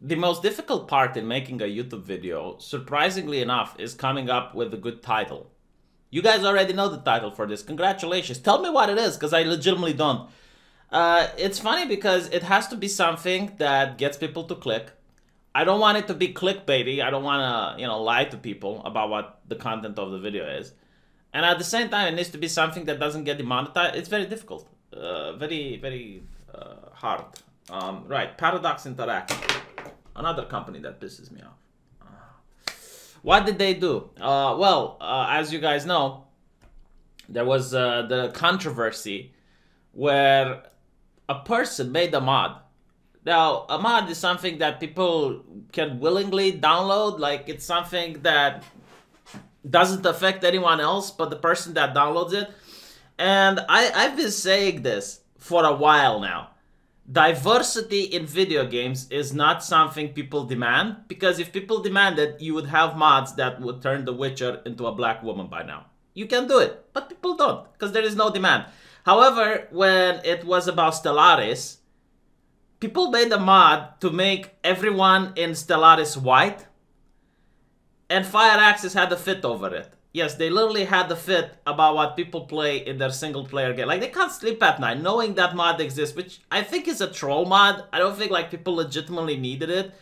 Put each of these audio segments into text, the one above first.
the most difficult part in making a YouTube video, surprisingly enough, is coming up with a good title. You guys already know the title for this. Congratulations. Tell me what it is, because I legitimately don't. It's funny because it has to be something that gets people to click. I don't want it to be clickbaity. I don't want to, lie to people about what the content of the video is. And at the same time, it needs to be something that doesn't get demonetized. It's very difficult. Very hard. Right, Paradox Interactive. Another company that pisses me off. What did they do? As you guys know, there was the controversy where a person made a mod. Now, a mod is something that people can willingly download. Like, it's something that doesn't affect anyone else but the person that downloads it. And I've been saying this for a while now. Diversity in video games is not something people demand, because if people demanded, you would have mods that would turn The Witcher into a black woman by now. You can do it, but people don't, because there is no demand. However, when it was about Stellaris, people made a mod to make everyone in Stellaris white, and Fire Axis had a fit over it. Yes, they literally had the fit about what people play in their single-player game. Like, they can't sleep at night knowing that mod exists, which I think is a troll mod. I don't think, like, people legitimately needed it.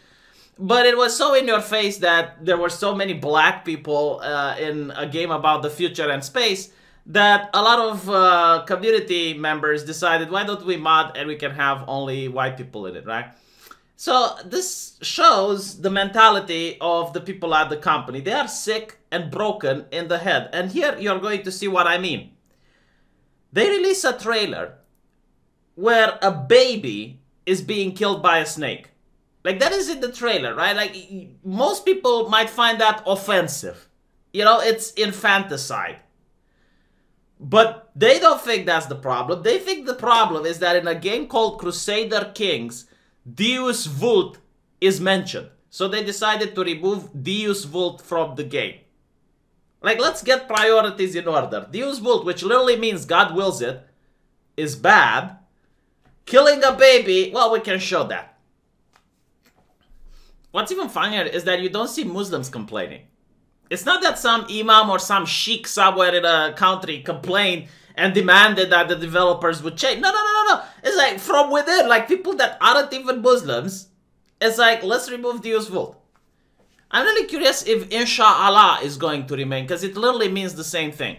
But it was so in your face that there were so many black people in a game about the future and space that a lot of community members decided, why don't we mod and we can have only white people in it, right? So this shows the mentality of the people at the company. They are sick and broken in the head. And here you're going to see what I mean. They release a trailer where a baby is being killed by a snake. Like, that is in the trailer, right? Like, most people might find that offensive. It's infanticide. But they don't think that's the problem. They think the problem is that in a game called Crusader Kings, Deus Vult is mentioned. So they decided to remove Deus Vult from the game. Like, let's get priorities in order. Deus Vult, which literally means God wills it, is bad. Killing a baby, well, we can show that. What's even funnier is that you don't see Muslims complaining. It's not that some imam or some sheikh somewhere in a country complained and demanded that the developers would change. No. It's like from within, like people that aren't even Muslims. It's like, let's remove Deus Vult. I'm really curious if Inshallah is going to remain, because it literally means the same thing.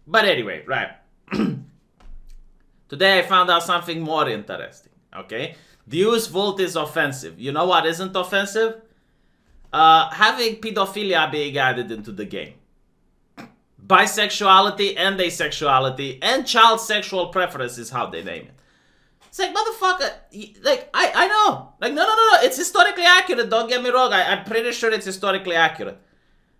But anyway, right. Today I found out something more interesting, okay? Deus Vult is offensive. You know what isn't offensive? Having pedophilia being added into the game. Bisexuality and asexuality and child sexual preference is how they name it. It's like, motherfucker, like, I know. Like, no, it's historically accurate, don't get me wrong. I'm pretty sure it's historically accurate.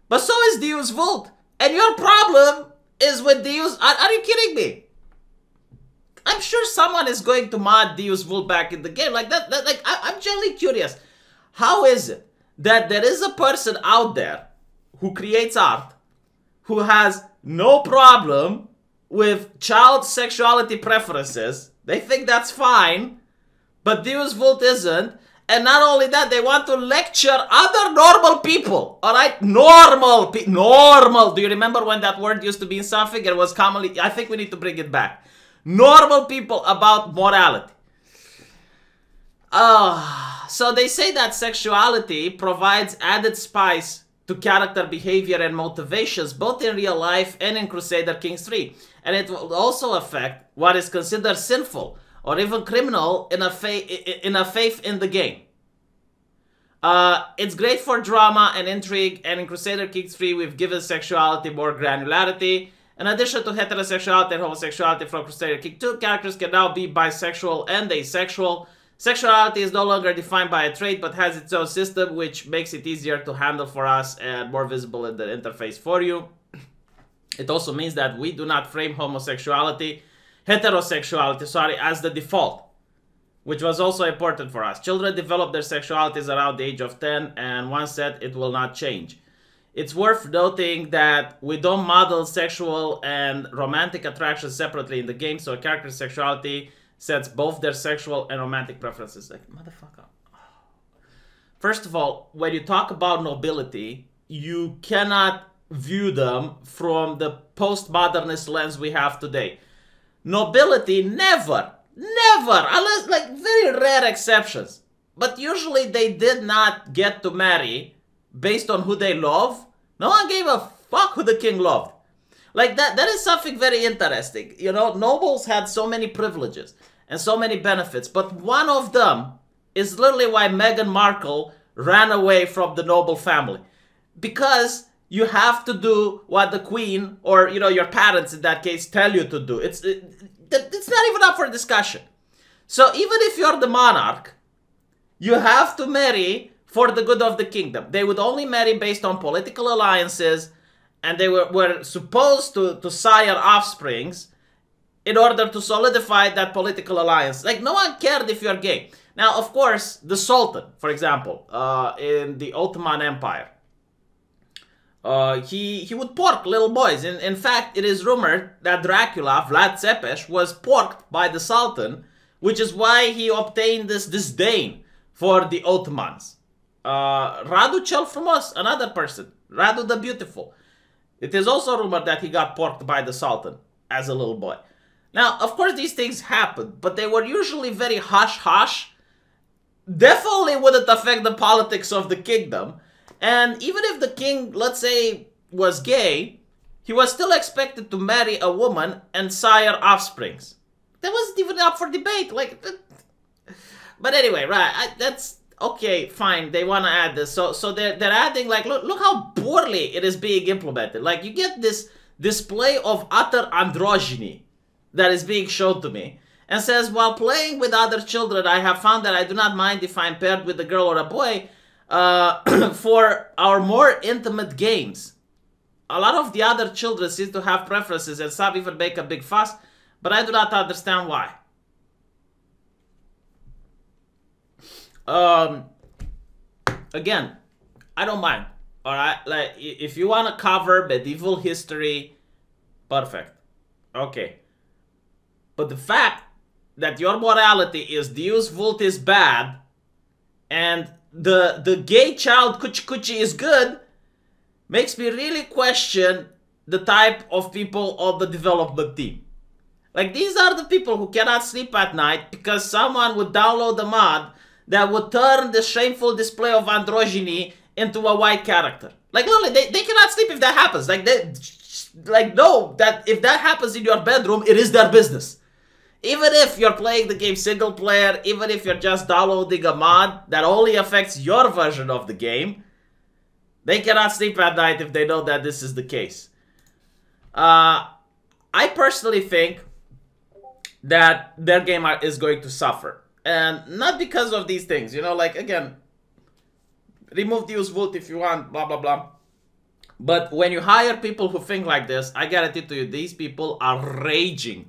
But so is Deus Vult. And your problem is with Deus... Are you kidding me? I'm sure someone is going to mod Deus Vult back in the game. Like, I'm genuinely curious. How is it that there is a person out there who creates art who has no problem with child sexuality preferences? They think that's fine, but Deus Vult isn't. And not only that, they want to lecture other normal people. Alright? Normal. Do you remember when that word used to be in something? It was commonly... I think we need to bring it back. Normal people about morality. So they say that sexuality provides added spice to character behavior and motivations, both in real life and in Crusader Kings 3. And it will also affect what is considered sinful or even criminal in a faith in the game. It's great for drama and intrigue, and in Crusader Kings 3 we've given sexuality more granularity. In addition to heterosexuality and homosexuality from Crusader Kings 2, characters can now be bisexual and asexual. Sexuality is no longer defined by a trait, but has its own system, which makes it easier to handle for us and more visible in the interface for you. It also means that we do not frame heterosexuality, as the default, which was also important for us. Children develop their sexualities around the age of 10, and once set, it will not change. It's worth noting that we don't model sexual and romantic attraction separately in the game, so a character's sexuality sets both their sexual and romantic preferences. Like, motherfucker. First of all, when you talk about nobility, you cannot view them from the postmodernist lens we have today. Nobility never, unless like very rare exceptions, but usually they did not get to marry based on who they love. No one gave a fuck who the king loved. Like that is something very interesting. You know, nobles had so many privileges and so many benefits, but one of them is literally why Meghan Markle ran away from the noble family. Because you have to do what the queen, or you know, your parents in that case, tell you to do. It's not even up for discussion. So even if you're the monarch, you have to marry for the good of the kingdom. They would only marry based on political alliances, and they were supposed to sire offsprings in order to solidify that political alliance. Like, no one cared if you're gay. Now, of course, the Sultan, for example, in the Ottoman Empire, he would pork little boys. In fact, it is rumored that Dracula, Vlad Tepes, was porked by the Sultan, which is why he obtained this disdain for the Ottomans. Radu cel Frumos, another person, Radu the Beautiful. It is also rumored that he got porked by the Sultan as a little boy. Now, of course, these things happened, but they were usually very hush-hush. Definitely wouldn't affect the politics of the kingdom. And even if the king, let's say, was gay, he was still expected to marry a woman and sire offsprings. That wasn't even up for debate. Like, but anyway, right? That's okay. Fine. They want to add this, so they're adding, like, look how poorly it is being implemented. Like, you get this display of utter androgyny that is being shown to me, and says, while playing with other children, I have found that I do not mind if I'm paired with a girl or a boy for our more intimate games. A lot of the other children seem to have preferences, and some even make a big fuss, but I do not understand why. Again, I don't mind. Alright, like, if you want to cover medieval history, perfect. Okay. But the fact that your morality is Deus Vult is bad, and the gay child Kuchi Kuchi is good, makes me really question the type of people on the development team. Like, these are the people who cannot sleep at night because someone would download a mod that would turn the shameful display of androgyny into a white character. Like, literally, they cannot sleep if that happens. Like, no, that if that happens in your bedroom, it is their business. Even if you're playing the game single player, even if you're just downloading a mod that only affects your version of the game, they cannot sleep at night if they know that this is the case. I personally think that their game is going to suffer. And not because of these things, you know, like, again, remove Deus Vult if you want, blah, blah, blah. But when you hire people who think like this, I guarantee to you, these people are raging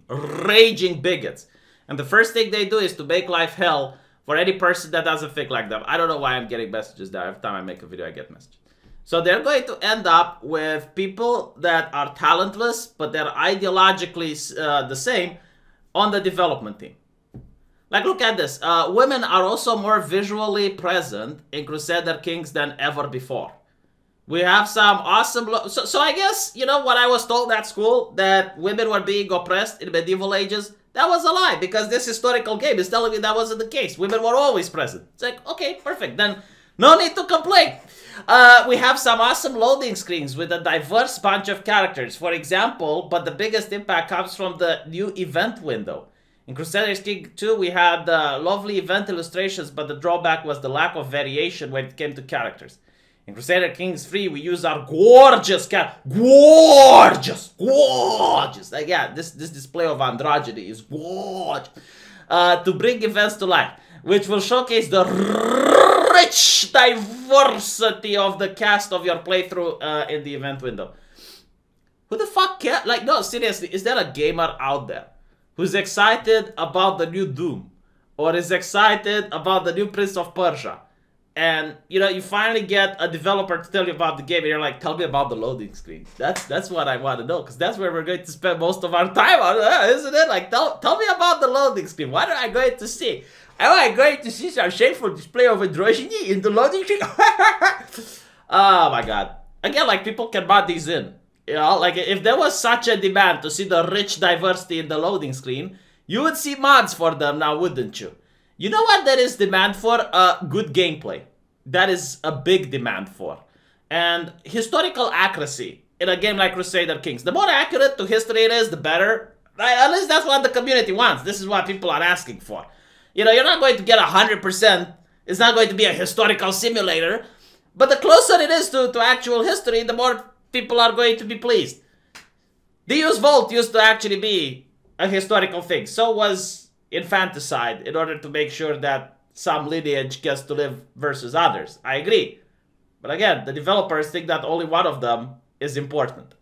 bigots. And the first thing they do is to make life hell for any person that doesn't think like them. I don't know why I'm getting messages there. Every time I make a video, I get messages. So they're going to end up with people that are talentless, but they're ideologically the same on the development team. Like, look at this. Women are also more visually present in Crusader Kings than ever before. We have some awesome... So I guess, you know, what I was told at school, that women were being oppressed in medieval ages, that was a lie, because this historical game is telling me that wasn't the case. Women were always present. It's like, okay, perfect. Then no need to complain. We have some awesome loading screens with a diverse bunch of characters, for example, but the biggest impact comes from the new event window. In Crusader Kings 2, we had lovely event illustrations, but the drawback was the lack of variation when it came to characters. In Crusader Kings 3, we use our gorgeous gorgeous. Like, yeah, this display of androgyny is gorgeous. To bring events to life, which will showcase the rich diversity of the cast of your playthrough in the event window. Who the fuck cares? Like, no, seriously, is there a gamer out there who's excited about the new Doom? Or is excited about the new Prince of Persia? And, you know, you finally get a developer to tell you about the game, and you're like, tell me about the loading screen. That's what I want to know, because that's where we're going to spend most of our time on, isn't it? Like, tell me about the loading screen. What am I going to see? Am I going to see some shameful display of androgyny in the loading screen? Oh my god. Again, like, people can mod these in. You know, like, if there was such a demand to see the rich diversity in the loading screen, you would see mods for them now, wouldn't you? You know what there is demand for? Good gameplay. That is a big demand for. And historical accuracy in a game like Crusader Kings. The more accurate to history it is, the better. Right? At least that's what the community wants. This is what people are asking for. You know, you're not going to get 100%. It's not going to be a historical simulator. But the closer it is to actual history, the more people are going to be pleased. Deus Vult used to actually be a historical thing. So was infanticide, in order to make sure that some lineage gets to live versus others. I agree. But again, the developers think that only one of them is important.